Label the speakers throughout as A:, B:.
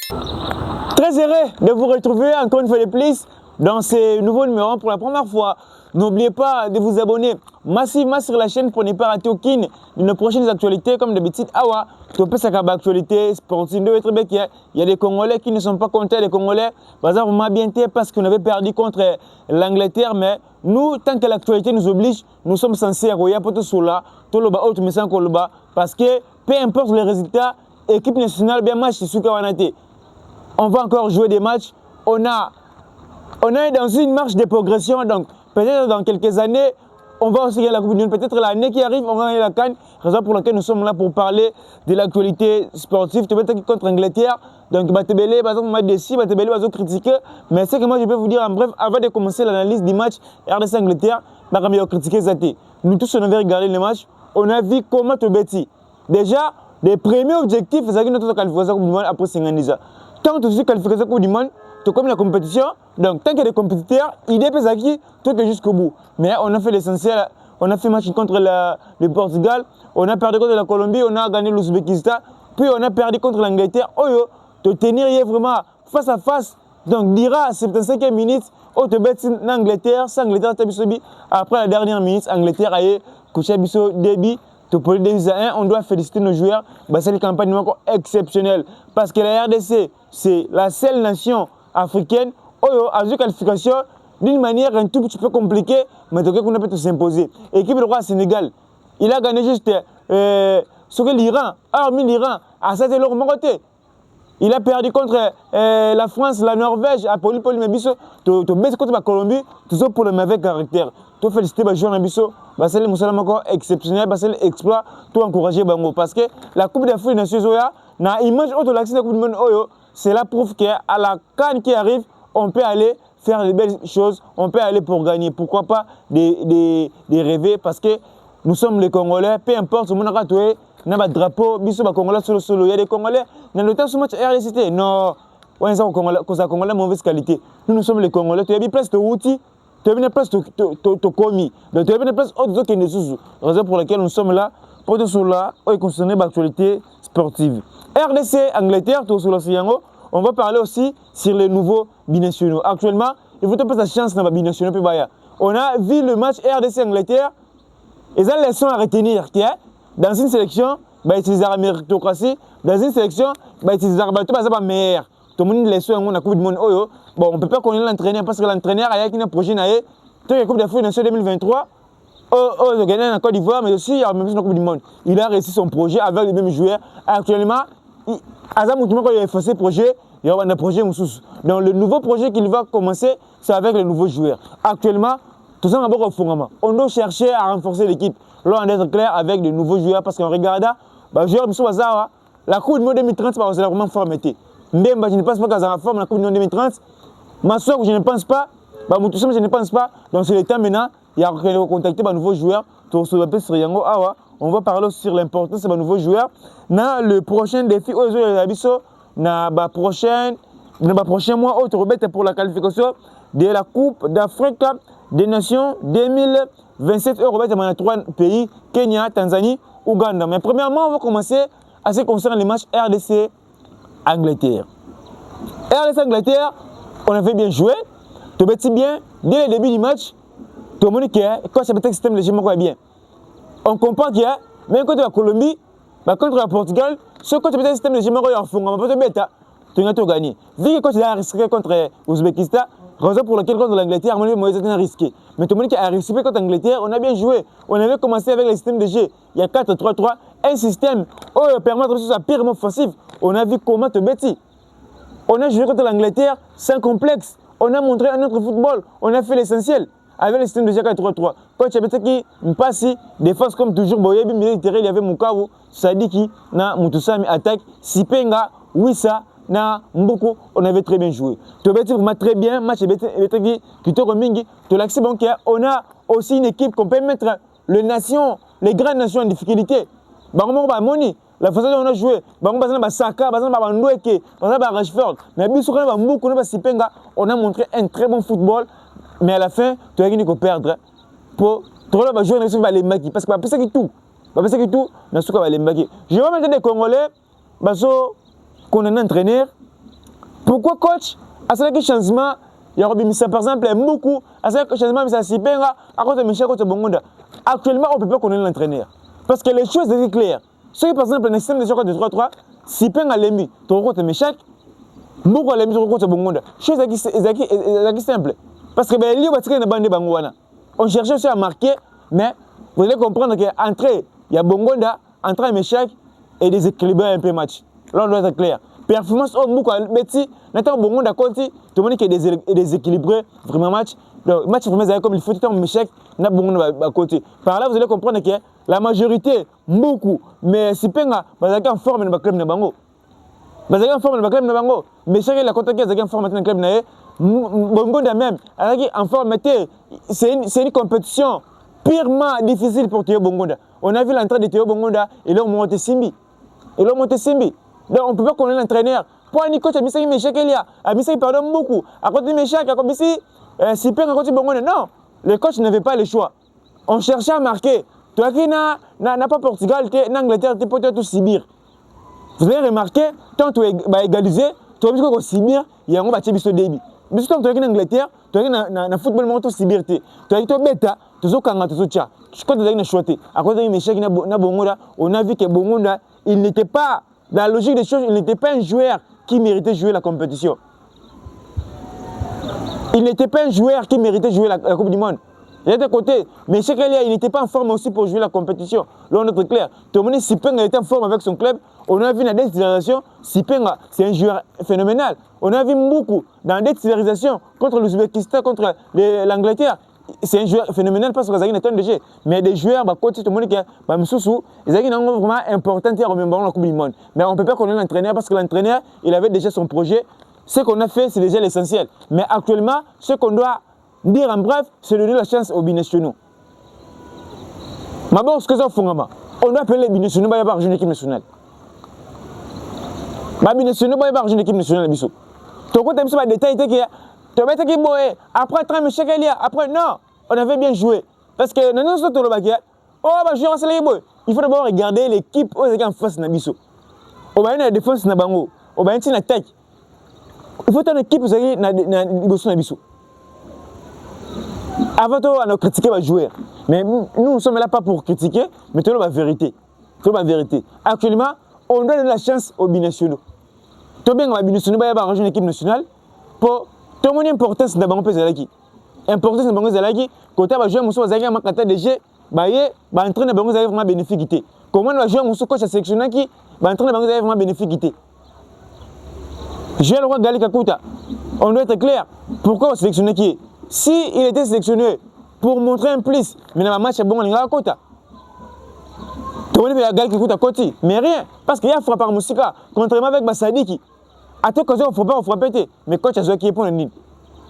A: Très heureux de vous retrouver encore une fois de plus dans ce nouveau numéro pour la première fois. N'oubliez pas de vous abonner massivement sur la chaîne pour ne pas rater aucune de nos prochaines actualités. Comme d'habitude, awa, tu peux savoir actualité sportive. Il y a des Congolais qui ne sont pas contents. Les Congolais, par exemple, vraiment bien parce qu'on avait perdu contre l'Angleterre. Mais nous, tant que l'actualité nous oblige, nous sommes censés avoir pour tout cela, tout le bas, autre message qu'on le bas, parce que peu importe les résultats, équipe nationale, bien match, c'est ce qu'on a été. On va encore jouer des matchs. On est dans une marche de progression. Donc, peut-être dans quelques années, on va aussi gagner la Coupe du Monde. Peut-être l'année qui arrive, on va gagner la CAN. Raison pour laquelle nous sommes là pour parler de l'actualité sportive. Tu peux être contre l'Angleterre. Donc, Batebele, par exemple, Madessi, Batebele va critiquer. Mais ce que moi, je peux vous dire en bref, avant de commencer l'analyse du match RDC-Angleterre, on a critiqué Zati. Nous tous, on avait regardé le match. On a vu comment tu bêtis. Déjà, les premiers objectifs, c'est notre qualification Coupe du Monde après 50 ans. Tant que tu es qualifié pour du monde, tu comme la compétition, donc tant qu'il y a des compétiteurs, il est acquis, tout est jusqu'au bout. Mais on a fait l'essentiel, on a fait match contre le Portugal, on a perdu contre la Colombie, on a gagné l'Ouzbékistan, puis on a perdu contre l'Angleterre. Oh, te tenir vraiment face à face, donc dira à 75e minute, oh, te bête l'Angleterre, c'est Angleterre, après la dernière minute, Angleterre a couché Bisso débit. Pour le 2-1, on doit féliciter nos joueurs. C'est une campagne encore exceptionnelle. Parce que la RDC, c'est la seule nation africaine qui a une qualification d'une manière un tout petit peu compliquée, mais qu'on a pu s'imposer. Équipe de roi Sénégal, il a gagné juste ce que l'Iran, hormis l'Iran, à cette leur côté. Il a perdu contre la France, la Norvège, à Poli mais biso, tu baisses contre la Colombie, tout ça pour le mauvais caractère. Tu féliciter les joueurs biso, c'est le Moussala encore exceptionnel, c'est l'exploit, tu encourager Bango. Parce que la Coupe d'Afrique des Nations, na image de l'accès de la Coupe du Monde, c'est la preuve qu'à la CAN qui arrive, on peut aller faire de belles choses, on peut aller pour gagner. Pourquoi pas des rêver, parce que nous sommes les Congolais, peu importe, on a tué. Il y a des drapeaux, il y a des Congolais. Dans le temps, ce match RDC, non, on est Congolais de mauvaise qualité. Nous sommes les Congolais. Tu as mis place de outils, tu as mis place de commis. Donc, tu as mis place d'autres qui ne sont pas. Raison pour laquelle nous sommes là, pour tout cela, on est concerné par l'actualité sportive. RDC, Angleterre, tout sur l'Océan, on va parler aussi sur les nouveaux binationaux. Actuellement, il faut pas de chance dans les binationaux. On a vu le match RDC-Angleterre, et ça, les leçons à retenir. Dans une sélection, il utiliser la méritocratie. Dans une sélection, il utiliser la meilleure. Tout le monde les on a Coupe du Monde. Bon, on ne peut pas connaître l'entraîneur parce que l'entraîneur a un projet. Tout la Coupe d'Afrique Nation 2023, il a gagné en Côte d'Ivoire, mais aussi il a même la Coupe du Monde. Il a réussi son projet avec les mêmes joueurs. Actuellement, Azam quand il a effacé le projet, il y a un projet. Donc le nouveau projet qu'il va commencer, c'est avec les nouveaux joueurs. Actuellement, tout ça, on doit chercher à renforcer l'équipe. Là, on doit être clair avec de nouveaux joueurs parce qu'on regarde, la Coupe du Monde 2030, c'est vraiment formatée. Mais je ne pense pas qu'elle a forme la Coupe du Monde 2030. Ma soeur, je ne pense pas. Je ne pense pas. Donc, c'est le temps maintenant. Il y a contacter de nouveaux joueurs. On va parler aussi sur l'importance de nouveaux joueurs. Dans le prochain défi, dans le prochain mois, pour la qualification de la Coupe d'Afrique des Nations 2027 dans les 3 pays, Kenya, Tanzanie, Ouganda. Mais premièrement, on va commencer à ce qui concerne les matchs RDC-Angleterre. RDC-Angleterre, on avait bien joué, tout bien, dès le début du match, tout le monde qui est, quand c'est un système légèrement bien. On comprend qu'il y a, même contre la Colombie, contre le Portugal, ce côté un système légèrement en fond, on va tu as gagné. Vu que quand il a risqué contre l'Ouzbékistan, raison pour laquelle contre l'Angleterre, on a risqué. Mais tout le monde qui a risqué contre l'Angleterre, on a bien joué. On avait commencé avec le système de jeu. Il y a 4-3-3, un système qui permet de faire purement offensif. On a vu comment te bêtis. On a joué contre l'Angleterre sans complexe. On a montré à notre football. On a fait l'essentiel avec le système de jeu 4-3-3. Quand tu as qui passe, défense comme toujours, il y avait Moukaou, Sadiki, Moutoussami, attaque, Sipenga, Wissa. Mboko, on avait très bien joué. Tu as vraiment très bien, match qui te remingi. On a aussi une équipe qu'on peut mettre les grandes nations en difficulté. La façon dont on a joué, Saka, Ndoueke, Rashford, on a montré un très bon football, mais à la fin, tu as gagné qu'on perdre. Pour jouer, on va les maquiller. Parce que c'est que tout. Je vais mettre des Congolais, qu'on a un entraîneur, Pourquoi coach a ça que changement il y a par exemple beaucoup à ça que changement mais ça s'y penga à cause de Michel contre Bongonda. Actuellement on peut pas connaître l'entraîneur parce que les choses sont claires. Ceux par exemple le système de jeu de 3-3 si penga l'emi ton contre Michel beaucoup l'emi contre Bongonda. Chose qui simple parce que ben lui va tirer na bande bangwana. On cherche aussi à marquer mais vous allez comprendre que entrée il y a Bongonda entrée Michel et déséquilibrer un peu match. Là on doit être clair. Performance au beaucoup Betty n'attend bon monde à côté tout le monde qui est déséquilibré vraiment match donc match vraiment comme il faut tout un échec n'a bon monde à côté par là vous allez comprendre que la majorité beaucoup mais si penga bazaka en forme dans club na bango bazaka en forme dans club na bango mais chaque la côté bazaka en forme dans club na bongo da même avec en forme c'est une compétition purement difficile pour Théo Bongonda. On a vu l'entrée de Théo Bongonda et là on monte Simbi donc on ne peut pas connaître l'entraîneur. Pour un coach, il y a Michel Kelia, il pardonne beaucoup. À côté de Michel, à côté de Sipeng, à côté de Bongonda. Non, le coach n'avait pas le choix. On cherchait à marquer. Toi qui n'as pas Portugal, l'Angleterre, tu peux tout Sibir. Vous avez remarqué, tant que tu es égalisé, tu as vu qu'au Sibir, il y a un bâti de débit. Mais si tu es en Angleterre, tu es en football, tu es en Sibir. Tu es en bêta, tu es en Kanga, tu es en Tcha. Je crois que tu es en choité. À côté de Michel, on a vu que Bongonda, il n'était pas. Dans la logique des choses, il n'était pas un joueur qui méritait jouer la compétition. Il n'était pas un joueur qui méritait jouer la Coupe du Monde. Il était à côté. Mais chez Kélia, il n'était pas en forme aussi pour jouer la compétition. Là, on est très clair. Tout le monde, Sipenga était en forme avec son club. On a vu dans des titularisations, Sipenga, c'est un joueur phénoménal. On a vu beaucoup dans des titularisations contre l'Ouzbékistan, contre l'Angleterre. C'est un joueur phénoménal parce que Zagin est un de jeu. Mais des joueurs, côté tout le monde qui est vraiment important à remémorer la Coupe du Monde. Mais on ne peut pas connaître l'entraîneur parce que l'entraîneur, il avait déjà son projet. Ce qu'on a fait, c'est déjà l'essentiel. Mais actuellement, ce qu'on doit dire en bref, c'est donner la chance aux binationaux. Mais bon, ce que ça fait, on doit appeler les binationaux pour avoir une équipe nationale. Les binationaux pour avoir une équipe nationale. Tu as des détails qui après 30 Michel Kelia, après non, on avait bien joué. Parce que dans notre tour il faut d'abord regarder l'équipe où est en face de Nabiso. On va la défense de Bango, on va une attaque. Il faut une équipe où est Nabiso. Avant tout, on a critiqué les joueurs. Mais nous ne sommes là pas pour critiquer, mais tout la vérité. Tout la vérité. Actuellement, on donne la chance aux binationaux. Tout bien, on va binationaux, on va une équipe nationale pour tout le monde importance de Bango Zalaki. Importance de Bango Zalaki, quand on va jouer Moussa Zalaki, on va déjà entraîner Bango Zalaki vraiment bénéfique. Comment on va jouer Moussa coach à sélectionner qui va entraîner Bango Zalaki vraiment bénéfique. Jouer le roi Gali Kakuta, on doit être clair. Pourquoi on sélectionne qui? Si il était sélectionné pour montrer un plus, mais dans le match, bon, on a Kota. Tout le monde a Gali Kakuta Koti, mais rien. Parce qu'il y a frappé par Moussika, contrairement avec Bassadiki. À tout cas, on ne faut pas péter. Mais coach a joué qui est pour le nid.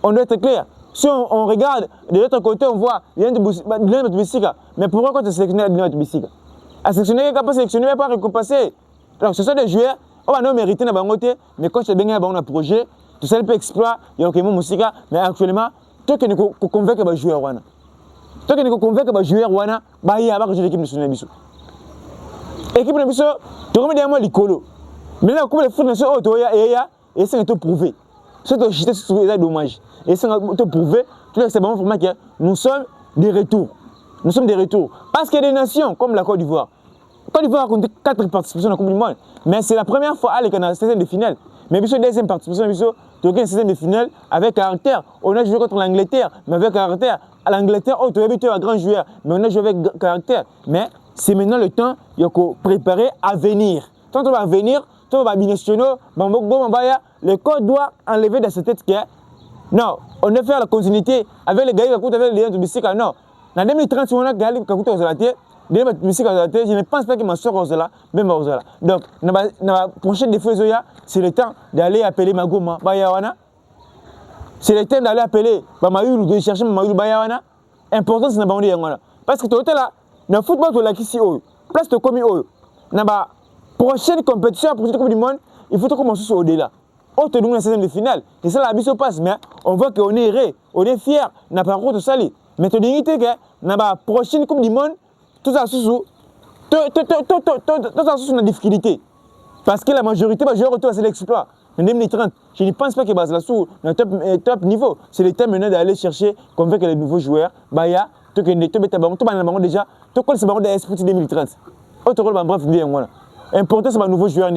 A: On doit être clair. Si on regarde de l'autre côté, on voit l'un de Bissika. Mais pourquoi quand tu sélectionnes l'un de Bissika? À sélectionner, il n'y a pas sélectionné, il n'y a pas récompensé. Donc ce sont des joueurs, on va nous mériter dans le côté, mais quand tu as bien un projet, tout ça peut exploiter, il y a aucun Moussika, mais actuellement, toi qui nous convainc que les joueurs Wana. Toi qui nous convainc que les joueurs Wana, il y a pas l'équipe nationale Bissou. L'équipe nationale, tu remets derrière moi l'icolo. Mais là, comme les foot nationaux, et c'est tout prouvé. C'est tout jeté sur les dommages. Et c'est tout prouvé. C'est vraiment que nous sommes des retours. Nous sommes des retours. Parce qu'il y a des nations comme la Côte d'Ivoire. La Côte d'Ivoire a compté 4 participations à la Coupe du Monde. Mais c'est la première fois qu'on a la 16e de finale. Mais la deuxième participation, tu as une 16e de finale avec caractère. On a joué contre l'Angleterre, mais avec caractère. À l'Angleterre, tu as habitué à grand joueur, mais on a joué avec caractère. Mais c'est maintenant le temps de préparer à venir. Quand on va venir, tout va binationaux, le code doit enlever de sa tête que non, on doit faire la continuité avec les gars qui écoutent avec les gens de Bissika. Non, en 2030, si on a des gars qui écoutent aux alatés, je ne pense pas qu'il m'en sort aux alatés, même aux alatés. Donc, la prochaine défaut, c'est le temps d'aller appeler Magoma Bayawana. C'est le temps d'aller appeler Bamayoulou, de chercher Bamayoulou Bayawana. Important, c'est de Yangwana. Parce que tu es là, dans le football, tu es là qui est là, place de commis. Dans la prochaine compétition, pour la Coupe du Monde, il faut commencer au-delà. On te donne la 16e de finale. Et ça, la bise passe. Mais on voit qu'on est heureux, on est fiers. On n'a pas encore de salir. Mais tu dis que dans la prochaine Coupe du Monde, tout ça sous une difficulté. Parce que la majorité va jouer retour à l'exploit. En 2030, je ne pense pas que Basla sous le top niveau. C'est le temps maintenant d'aller chercher, convaincre les nouveaux joueurs. Baya, tu as déjà, tu as ce baron de Esprit 2030. Autre rôle, bref, bien, voilà. Important, c'est un nouveau joueur.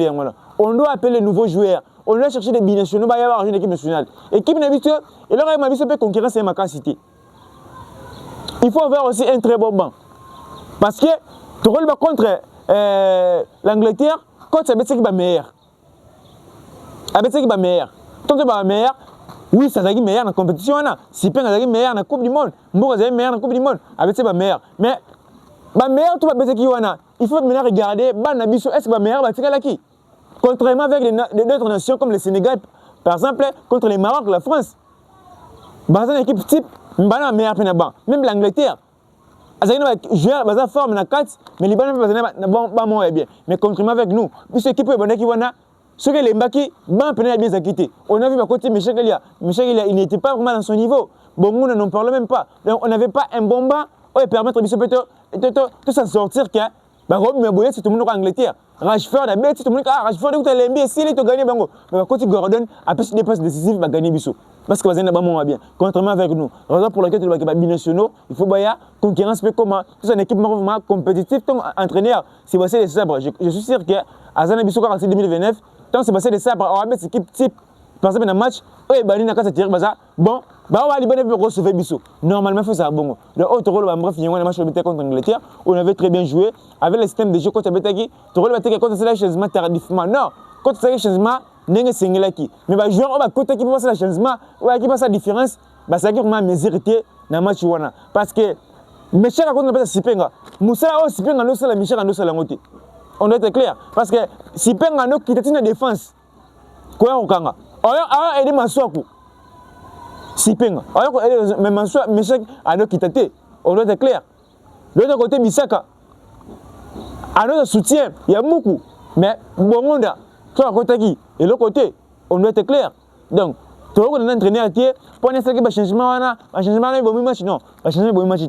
A: On doit appeler les nouveaux joueurs. On doit chercher des binationaux. Il va y avoir une équipe nationale. Équipe nationale, et là, il m'a vu ce peu concurrence et ma capacité. Il faut avoir aussi un très bon banc. Parce que tu rôle contre l'Angleterre, quand tu as qui va meilleur. Avec qui va meilleur. Quand tu vas meilleur, oui, ça va meilleur dans la compétition. Si tu es meilleur dans la Coupe du Monde, moi, je meilleur dans la Coupe du Monde. Avec qui va meilleur. Mais meilleur, tu vas baisser qui il faut maintenant regarder, est-ce que va meilleur va tirer qui. Contrairement avec d'autres nations comme le Sénégal, par exemple, contre les Maroc, la France. Dans une équipe type, meilleur même l'Angleterre. Les joueurs sont forts, mais les Libanais sont bien. Mais contrairement avec nous, puisque l'équipe est bonne, ceux qui les Mbaki, bien s'acquitter. On a vu à côté Michel Elia. Il n'était pas vraiment dans son niveau. Bon, nous n'en parlons même pas. Donc, on n'avait pas un bon banc qui permettre de s'en sortir. C'est tout le monde en Angleterre. Rashford a bien, tout le monde Rashford est l'NBA, s'il est gagné, mais quand Gordon a fait des passes décisives, il va gagner Bissou. Parce que vous avez bien. Contrairement avec nous. Raison pour laquelle tu dois être binationaux, il faut une concurrence comment. C'est une équipe compétitive, ton entraîneur, c'est passé des sabres. Je suis sûr que à Zana Bissou, en 2029, tant c'est passé des sabres, on va mettre cette équipe type. Par exemple, dans un match, bon, on va aller recevoir Bissou. Normalement, il faut ça. Bon, le autre rôle, bref, il y a un match contre l'Angleterre, on avait très bien joué. Avec le système de jeu contre Betaki, tu rôle contre le changement tardivement. Non, contre le changement, n'est pas qui. Mais les joueurs, côté qui passe le changement, qui passe la différence, c'est vraiment mesurité dans le match. Parce que, Michel a contre le Sipenga. Moussa a aussi Sipenga, nous sommes Michel, nous sommes la on doit être clair. Parce que Sipenga, nous qui était une défense. Quoi, on kanga. Alors, aider Mansoakou. Sipenga. Alors, mais Mansoakou, Michel, a nous qui était. On doit être clair. De l'autre côté, Bissaka. À notre soutien, il y a beaucoup. Mais bon monde, soit à côté qui et l'autre côté, on doit être clair. Donc, tout le monde est entraîné à tirer. Pour l'instant, il y a un changement. Un changement, il y a un match. Non, un changement, il y a un match.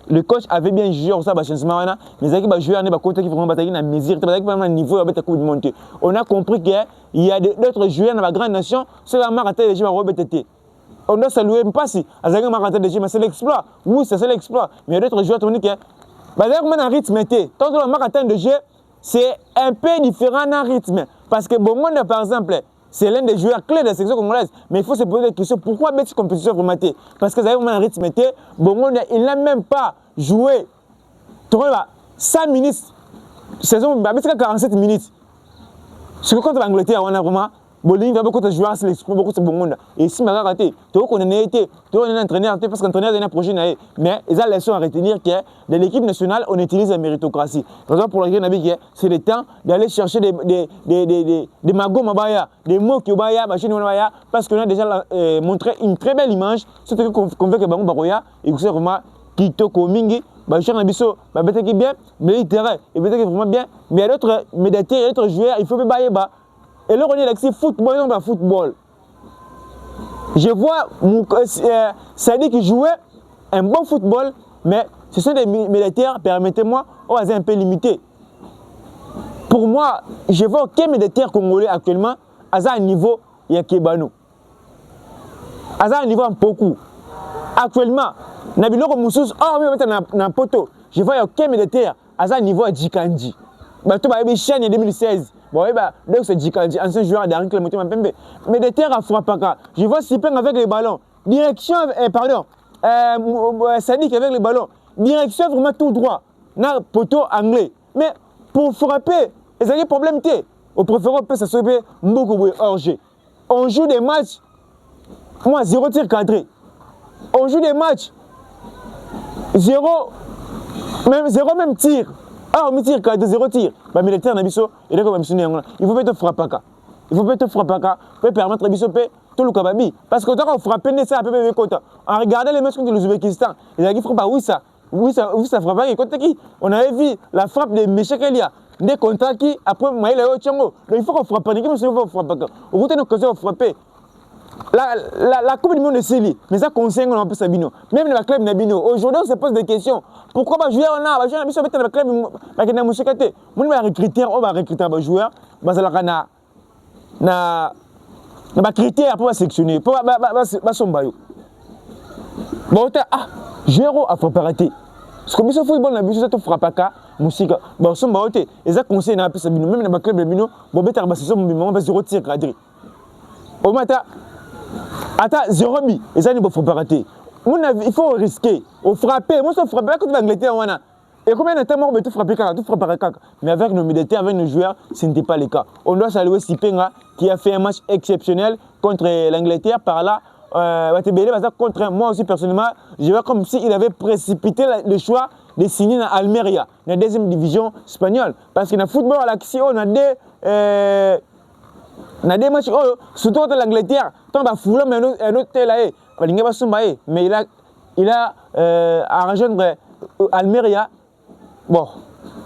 A: Le coach avait bien joué au changement. Mais il y a un joueur qui côté qui vraiment bataille dans la mesure, qui vraiment niveau avec la coupe de montée. On a compris qu'il y a d'autres joueurs dans la grande nation. C'est la marque de jeu à rebêter. On doit saluer, pas si. Avec la marque de jeu, mais c'est l'exploit. Oui, c'est l'exploit. Mais il y a d'autres joueurs qui ont dit que. D'ailleurs, comment un rythme était. Tant que la marque de jeu, c'est un peu différent d'un rythme. Parce que Bongonda, par exemple, c'est l'un des joueurs clés de la section congolaise. Mais il faut se poser la question, pourquoi mettre cette compétition formatée? Parce que d'ailleurs, un rythme était. Bongonda, il n'a même pas joué 5 minutes. Saison, 47 minutes. Ce que contre l'Angleterre, on a vraiment. Bolivie va beaucoup de joueurs, c'est l'exploit, beaucoup de Bongonda. Et si ma raté, tu vois qu'on a été, tu vois qu'on a entraîneur, parce qu'entraîneur l'année prochaine, mais ils ont la leçon à retenir que dans l'équipe nationale, on utilise la méritocratie. Raison pour laquelle c'est le temps d'aller chercher des magos mabaya, des mots qui obaya, machine mabaya, parce qu'on a déjà montré une très belle image, surtout qu'on veut que Bango Baroya, et que c'est vraiment Kitoko Mingi, Bachar Nabiso, peut-être qu'il bien, mais il et peut-être qu'il vraiment bien, mais il y a d'autres joueurs, il faut me bailler bas. Et là, on est là, c'est football, non, pas football. Je vois Sadi qui jouait un bon football, mais ce sont des militaires, permettez-moi, un peu limités. Pour moi, je vois aucun militaire congolais actuellement à un niveau, il y a Kebano. À un niveau beaucoup. Actuellement, Nabiloko Moussous, je vois aucun militaire à un niveau à Djikandji. Tu vas aller en 2016. Bon, donc c'est Djikandji, ancien joueur d'Arin Clémenté Mapembe. Mais des terres à Frappaka. Je vois Sipeng avec les ballons. Direction, pardon, Sadik avec les ballons. Direction vraiment tout droit. Dans le poteau anglais. Mais pour frapper, il y a des problèmes. Au préféré, ça se fait beaucoup hors jeu. On joue des matchs, moi, 0 tir cadré. On joue des matchs, 0 même tir. Ah, on me tire de 0 tir. Mais militaire n'a biso, il est comme il faut pas te frapper. Il faut pas te frapper. Il faut permettre biso tout le kababi. Parce que quand on frappe, ça a peu de côté. En regardant les matchs contre l'Ouzbékistan, il a dit frappe oui ça. Oui ça frappe et contre qui? On avait vu la frappe de Michel Elia. Des contrats qui après Maïla Ochango. Donc il faut qu'on frappe. Il faut frapper. Au côté de l'occasion de frapper. la Coupe du Monde de Sili, mais ça concerne un peu Sabino. Même le club Nabino. Aujourd'hui, on se pose des questions. Pourquoi on va jouer en a? On va jouer en a, le club, on va recruter un joueur, na critère pour sélectionner, pour sombayo. Bon, joueur à frappe arrêté. Ce que nous football na biso to frappe ka musique. Bon, sombayo te, et ça conseille na peu Sabino. Même dans le club Nabino, bon better ba saison moment va zéro tir cadré. Au mata attends, zéro bi, et ça, il faut arrêter. Il faut risquer, au frapper. Moi, je frappe quand tu vas en Angleterre. Et combien de temps on peut tout frapper? Mais avec nos militaires, avec nos joueurs, ce n'était pas le cas. On doit saluer Sipenga qui a fait un match exceptionnel contre l'Angleterre. Par là, contre moi aussi personnellement, je vois comme s'il avait précipité le choix de signer dans Almeria, dans la deuxième division espagnole. Parce que dans le football, on a des matchs, surtout contre l'Angleterre, tant que Fulham mais un autre tel mais il a à rejoindre Almeria. Bon,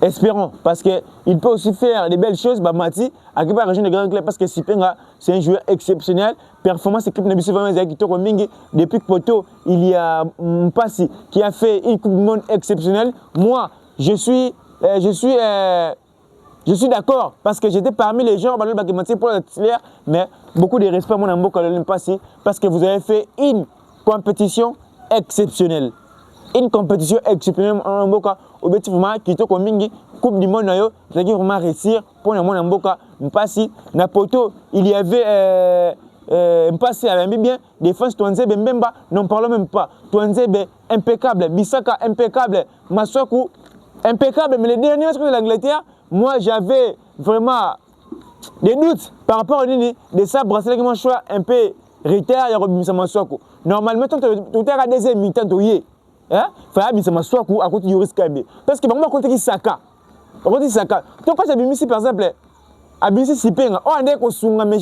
A: espérons, parce qu'il peut aussi faire des belles choses. Mati, à qui va rejoindre les grands clubs, parce que Sipenga, c'est un joueur exceptionnel. Performance équipe Nabiso depuis que Poto, il y a Mpassi qui a fait une Coupe du Monde exceptionnelle. Moi, je suis d'accord parce que j'étais parmi les gens pour le titulaire, mais beaucoup de respect à mon amour parce que vous avez fait une compétition exceptionnelle. Une compétition exceptionnelle en Mboka, objectivement, qui est comme Coupe du Monde, vous allez vraiment réussir pour mon Mboka. Mpassi, Napoto, il y avait Mpassi à la bien, défense Touanzebe Mbemba, n'en parlons même pas. Touanzebe impeccable, Bissaka impeccable, Massokou impeccable, mais les derniers matchs de l'Angleterre, moi j'avais vraiment des doutes par rapport à de ça, bracelet qui m'a choisi un peu retard, il y a Robinson Massokou. Normalement, tout est à deuxième mi-temps, il faut que Massokou à côté du risque. Parce que moi, côté Saka, donc quand j'ai mis ici par exemple, à Bissi Sipenga, on a dit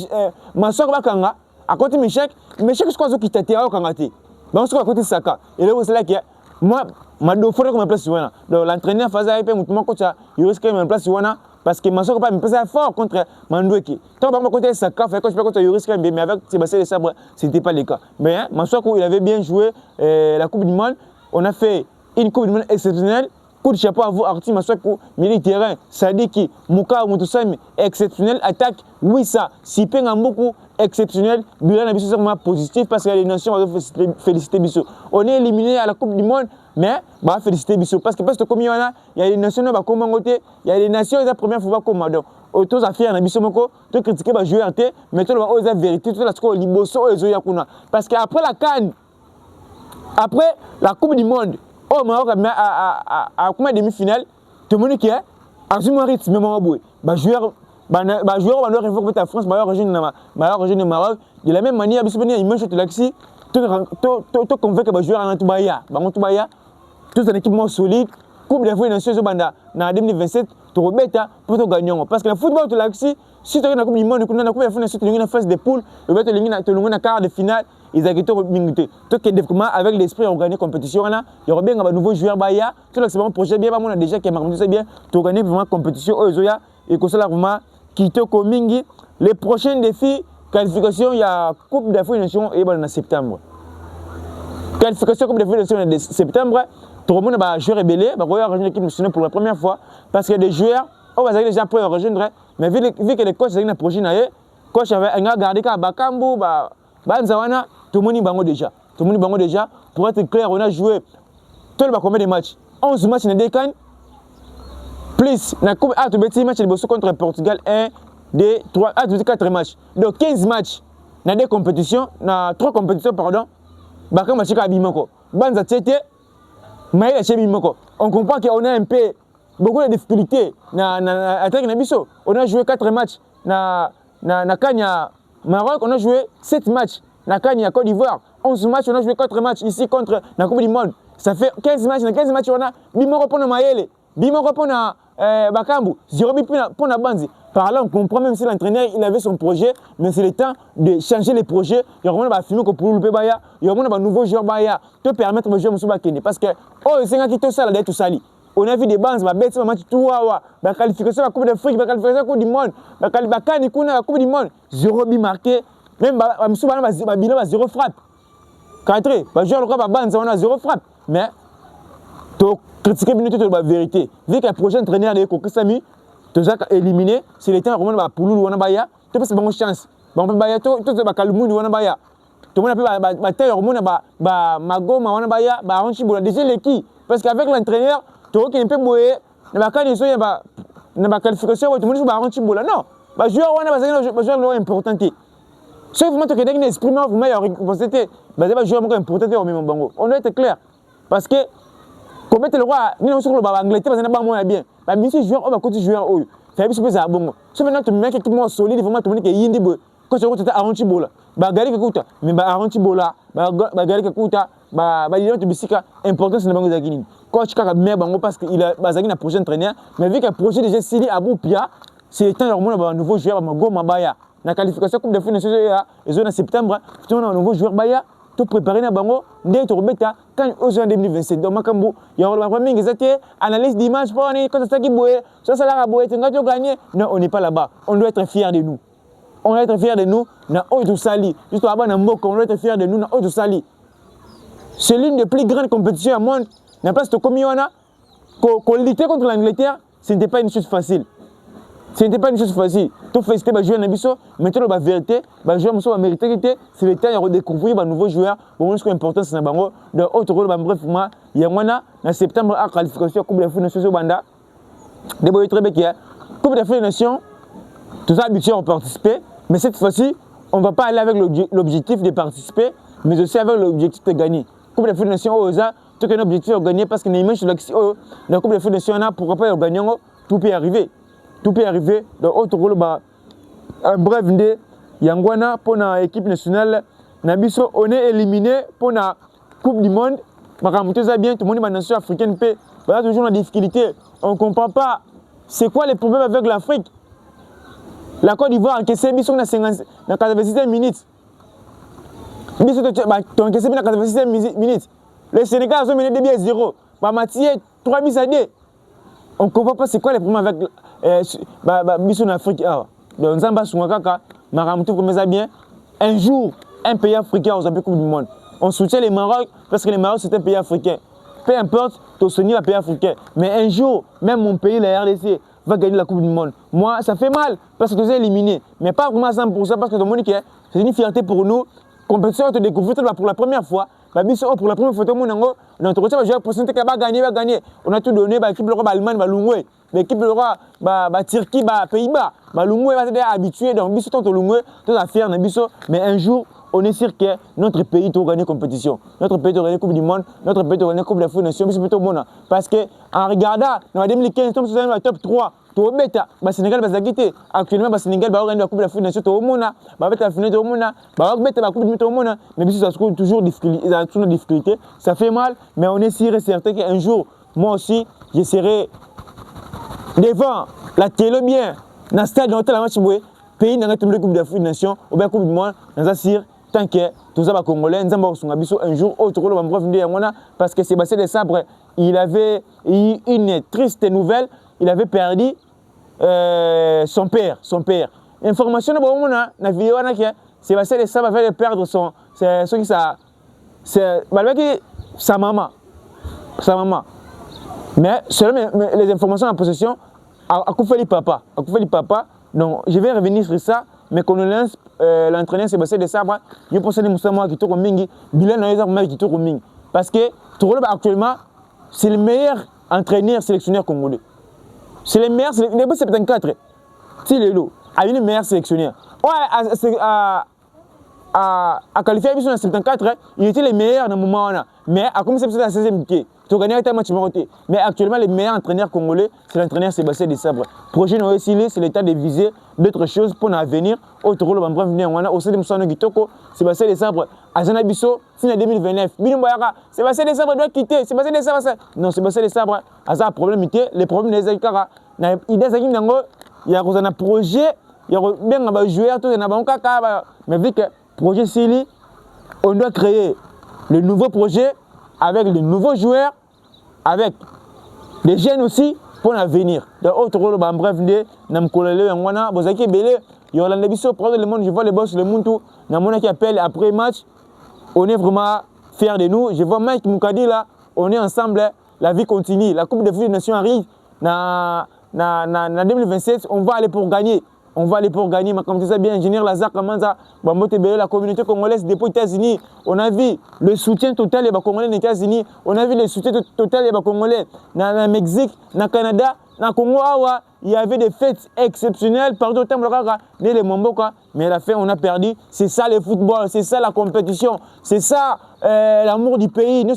A: que Massokou Bakanga, à côté de Michel, je crois qu'il était à Kangati. Donc, c'est à côté de Saka. Et là, c'est là que moi, je faudrait que je me place sur l'entraîneur faisait un peu, il risque de me place sur parce que Massokou pas me placer fort contre Mandoueki. Tant que je côté Saka, fait que je peux contre Yoris mais avec Sébastien Le Sabre, ce n'était pas le cas. Mais Massokou, il avait bien joué la Coupe du Monde. On a fait une Coupe du Monde exceptionnelle. Coup de chapeau à vous, Arti Massokou, milieu terrain, Sadiki, Mouka, Moutoussami, exceptionnel. Attaque, oui, ça, Sipenga beaucoup, exceptionnel. Bilan Abisso, c'est vraiment positif parce qu'il y a des nations, on va féliciter Bissot. On est éliminé à la Coupe du Monde, mais on va féliciter Bissot parce que comme il y a des nations, il y a des nations, c'est la première fois qu'on m'a donné. Autos affaires, Bissot Moko, tu critiques les joueurs, mais tu vas oser la vérité, tu vas la liboso et les parce qu'après la CAN, après la Coupe du Monde, au Maroc, à combien de demi-finale, tout le monde qui est, à ce moment rythme, joueur, on doit révoquer la France, meilleur origine du Maroc. De la même manière, il mange tout l'axi, tout convainc que le joueur en Toubaya, tout un équipement solide, Coupe des Nations en 2027, tu rebêtes pour te gagner. Parce que le football, tu l'axi, si tu as une Coupe du Monde, tu as une Coupe des Nations, tu as une phase de poule, tu as une quart de finale. Ils ont été mingutés. Tout est développement avec l'esprit organiser compétition là, il y aura bien un nouveau joueur Baya. Tout le projet bien, on a déjà qui est bien. Tu organises vraiment compétition aux Oya et que cela vraiment qui te commingi. Les prochains défis qualification, il y a Coupe d'Afrique des Nations et en septembre. Qualification Coupe d'Afrique des Nations en septembre. Tout le monde va jouer rebellé, va rejoindre l'équipe nationale pour la première fois parce que des joueurs, on va déjà pour rejoindre, mais vu que les coachs sont prochain, coach avait un gars gardé à Bakambu, Banzawana. Tout le monde est déjà. Tout le monde est déjà. Pour être clair, on a joué tout le combien de matchs 11 matchs dans des cannes. Plus, na coupe tu petit match de contre Portugal 1 2 3 4 matchs. Donc 15 matchs dans des compétitions, dans 3 compétitions pardon. Bakam match ka bimako. Banza tete Maïla Chebimoko. On comprend qu'on a un peu beaucoup de difficultés na attaque na biso. On a joué 4 matchs na Kanya Maroc, on a joué 7 matchs. Na Kanya Côte d'Ivoire, 11 matchs, on a joué 4 matchs ici contre la Coupe du Monde. Ça fait 15 matchs, dans 15 matchs, on a Bimoko pour Mayele, Bimoko pour Bakambu, 0 pour Banzi. Par là, on comprend même si l'entraîneur il avait son projet, mais c'est le temps de changer les projets. Il y aura un film pour le Baya, il y aura un nouveau joueur Baya, te permettre de jouer Moussouba Kene. Parce que, oh, c'est un qui te sale, tout sali. On a vu des bandes, bête, match tout, qualification de la Coupe d'Afrique, qualification de la Coupe du Monde, la Coupe du Monde, 0 but marqué. même Moussou Bana zéro frappe. 4, bah joueur le quoi Banza on a zéro frappe. Mais tu critiquer bien toute la vérité. Vu que le prochain entraîneur de Kokisami, tu as éliminé, c'est le temps vraiment pour nous on a baya, tu peux c'est bonne chance. Bon peut baya tout ba kalmu on a baya. Tout le monde a ba taille hormone ba magoma on a baya, ba ranchi bola déjà l'équipe parce qu'avec l'entraîneur, tu vois qu'il est un peu boyé, ne ba kan iso ba ne ba qualification tout le monde ba ranchi bola. Non, ba joueur on a ba joueur important. Sauf que tu as un esprit, vous avez récompensé, bah joueur important au même bango. On doit être clair. Parce que, comme le roi, nous sommes sur le bas anglais, parce que nous avons bien. Mais bien sûr, joueur, on va continuer joueur. Fait que c'est bon. Sauf maintenant, tu mets quelque chose solide, vraiment, tu mets que yindi bo. Quand tu as arrangi bola, bah gari que kuta, mais bah arrangi bola, bah gari que kuta, bah il tu bisika important c'est le bango zakini. Coach kaka mais bango parce qu'il a bazaki na prochain entraîneur, mais vu que le projet déjà Sili Abou Pia, c'est le temps leur monde un nouveau joueur Mago Mabaya. La qualification Coupe d'Afrique nationale en septembre, tu as un nouveau joueur Baya, tout préparé na bango, dès tu rebeta quand aux en 2027. Donc Makambo, il y a un premier analyse d'image pour quand ça qui boue, ça la boue, tu as gagné. Non, on n'est pas là-bas. On doit être fier de nous. On doit être fier de nous, na Oyo Sali. Juste avant na Mboko, on doit être fier de nous na Oyo Sali. C'est l'une des plus grandes compétitions au monde. N'a pas ce commis on a qu'on luttait contre l'Angleterre, ce n'était pas une chose facile. Ce n'était pas une chose facile. Tout fait, c'était jouer dans Bisso. Maintenant, la vérité, les joueurs sont mérité. C'est le temps de redécouvrir un nouveau joueur. Pour moi, ce qui est important, c'est que dans autre rôle, bref, il y a en septembre, à qualification Coupe d'Afrique des Nations Banda. Des boys très bien. Coupe d'Afrique des Nations, tous habitués à participer. Mais cette fois-ci, on ne va pas aller avec l'objectif de participer, mais aussi avec l'objectif de gagner. Coupe d'Afrique des Nations, tout un objectif de gagner parce que les images de la Coupe d'Afrique des Nations, pourquoi pas gagner, tout peut arriver. Tout peut arriver dans autre rôle. En bref, Yangwana pour l'équipe nationale, Nabiso, on est éliminé pour la Coupe du Monde. Bien, tout le monde est dans la nation africaine. Il y a toujours une difficulté. On ne comprend pas c'est quoi les problèmes avec l'Afrique. La Côte d'Ivoire a encaissé Bisso dans 86 minutes. Bisso a encaissé dans 86 minutes. Le Sénégal a mené 2 à 0. Mathieu, 3 buts à 2. On ne comprend pas c'est quoi les problèmes avec Bisso en Afrique. Donc, Zamba Soumakaka, Maramoutou comme ça bien. Un jour, un pays africain aux Coupe du Monde. On soutient les Maroc parce que les Maroc c'est un pays africain. Peu importe, tu soignes un pays africain. Mais un jour, même mon pays, la RDC, va gagner la Coupe du Monde. Moi, ça fait mal parce que tu es éliminé. Mais pas vraiment 100% parce que c'est une fierté pour nous. Compétition, tu découvres pour la première fois. Pour la première fois, notre coach va jouer pour va gagner. On a tout donné, l'équipe de l'Allemagne va louer. L'équipe de la Turquie, Pays-Bas, Lumwe va être habitué. Donc, Bisso, tu es fier de Bisso. Mais un jour, on est sûr que notre pays doit gagner la compétition. Notre pays doit gagner la Coupe du Monde. Notre pays doit gagner la Coupe d'Afrique des Nations. C'est plutôt bon. Parce qu'en regardant, en 2015, nous sommes dans le top 3. Tout le Sénégal va s'acquitter. Actuellement, le Sénégal va gagner la Coupe d'Afrique des Nations. Tout le monde va mettre la finale. Tout le monde va mettre la Coupe du Monde. Mais Bisso, ça se trouve toujours une difficulté. Ça fait mal. Mais on est sûr et certain qu'un jour, moi aussi, je serai devant la télé bien. Dans le stade, dans le match, pays dans la Coupe d'Afrique des Nations, ou bien Coupe du Monde, dans la Syrie. Tant que tous les Congolais, un jour, autre rôle, parce que Sébastien Desabre, il avait eu une triste nouvelle, il avait perdu son père. Information de la vidéo, Sébastien Desabre avait perdre sa maman. Mais selon les informations en possession, à Koufeli Papa. Donc, je vais revenir sur ça. Mais quand on lance l'entraîneur Sébastien Desabre, je pense que c'est qui tourne mingi, bilan qui tourne mingi. Parce que actuellement, c'est le meilleur entraîneur sélectionneur congolais. C'est le meilleur sélectionneur. C'est peut-être 4. C'est le meilleur sélectionneur. Ouais, à qualifier sur le 74, il était le meilleur dans le moment. Mais à commencer à la 16e pied. Tu gagnes un match marocain. Mais actuellement, le meilleur entraîneur congolais, c'est l'entraîneur Sébastien Desabre. Projet Noé Sili, c'est l'état de viser d'autres choses pour l'avenir. Autre rôle, on va venir. On a aussi des moussons qui toko. Sébastien Desabre, à Zanabiso, c'est en 2029. Sébastien Desabre doit quitter. Sébastien Desabre, non, Sébastien Desabre, à ça, problème, les problèmes des Akara. Il y a un projet, il y a bien un joueur, tout mais vu que projet Sili, on doit créer le nouveau projet avec de nouveaux joueurs, avec des jeunes aussi pour l'avenir. De autre rôle, bref, Yolande Bisso, président du monde, je vois les boss, le monde, Namona qui appelle après match. On est vraiment fiers de nous. Je vois Mike Moukadi là, on est ensemble, la vie continue. La Coupe des Nations arrive. En 2027, on va aller pour gagner. On va aller pour gagner. Comme tu sais bien, ingénieur Lazare Kamanza, la communauté congolaise depuis les États-Unis. On a vu le soutien total des Congolais aux États-Unis. On a vu le soutien total des Congolais dans le Mexique, dans le Canada, dans le Congo. Il y avait des fêtes exceptionnelles partout au temps de les Momboka. Mais à la fin, on a perdu. C'est ça le football, c'est ça la compétition, c'est ça l'amour du pays. Nous,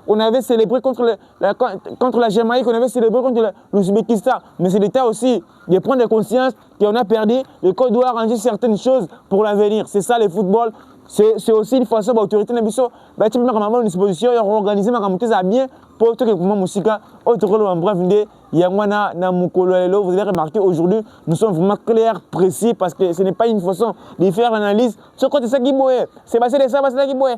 A: on avait célébré contre la Jamaïque, on avait célébré contre l'Ouzbékistan. Mais c'est l'État aussi de prendre conscience qu'on a perdu et qu'on doit arranger certaines choses pour l'avenir. C'est ça le football. C'est aussi une façon d'autorité na biso ba tu maka mama une disposition ya organiser maka muteza bien pour que kuma musika autre rôle en bref ndé yangwana na mukolo lelo. Vous avez remarqué aujourd'hui nous sommes vraiment clairs, précis parce que ce n'est pas une façon de faire l'analyse sur côté ça qui boye c'est passé de ça qui boye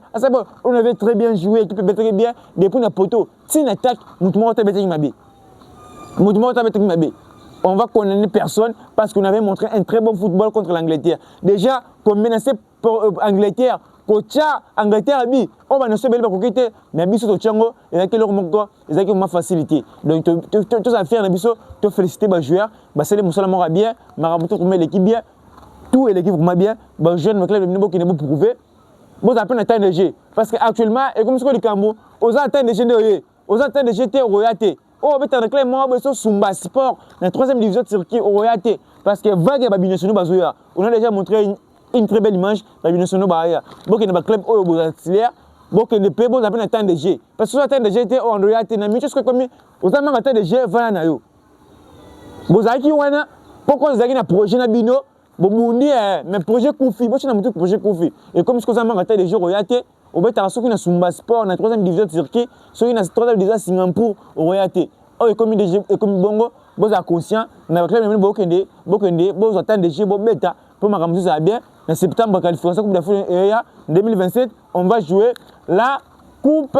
A: on avait très bien joué équipe très bien depuis na poto si une attaque mutumo ta beti mabe on va condamner personne parce qu'on avait montré un très bon football contre l'Angleterre. Déjà, qu'on menaçait pour Angleterre, Kocha, Angleterre, on va nous faire belle quitter, mais Bisso Tochango, et avec leur mongo, et avec ma facilité. Donc, tout ça faire, Bisso, te féliciter, les joueurs, c'est les Moussala Mora bien, Marabuto pour mettre l'équipe bien, tout est l'équipe vraiment bien, les jeunes, les clubs qui ne peuvent pas prouver. Vous avez un temps de jeu. Parce qu'actuellement, et comme ce que le Cambo, aux attentes de jeu, aux attentes de jeter au royauté. Oh, mais t'as réclamé moi, mais Sumba Sport, la 3e division de circuit au royauté. Parce que vague et Babinationo Bazouya, on a déjà montré une très belle image, Babinationo Bahia. Donc, il y a un club au Bozatilia, donc il y a des bon appel un temps de jeu. Parce que sur la temps de jeu, on royauté, on a mis jusqu'à comme aux attentes de temps de jeu, voilà, nayo. Bozaki, wana, pourquoi vous avez un projet Nabino? Bobundi, mais projet Koufi, moi je suis un projet Koufi. Et comme ce que vous avez un des jeux royauté, au fait, ceux qui ont Sumba Sport, la 3e division de circuit, ceux qui ont la 3e division de Singapour, au royauté. Oh, et comme Bongo, vous êtes conscient, on a réclamé Bokende, vous attendez des jeux, bêta, pour ma ça bien. En septembre, qualification Coupe d'Afrique 2027, on va jouer la Coupe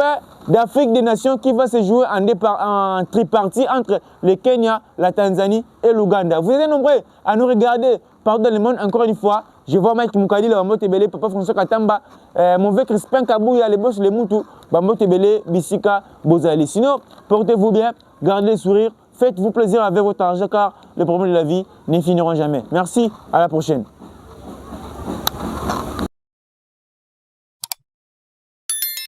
A: d'Afrique des Nations qui va se jouer en tripartie entre le Kenya, la Tanzanie et l'Ouganda. Vous êtes nombreux à nous regarder partout dans le monde, encore une fois. Je vois Mike Moukadi, le Bambo Tebele, Papa François Katamba, mon vieux Crispin Kabouya, les boss, les Moutou, Bambo Tebele, Bissika, Bozali. Sinon, portez-vous bien, gardez le sourire, faites-vous plaisir avec votre argent car les problèmes de la vie ne finiront jamais. Merci, à la prochaine.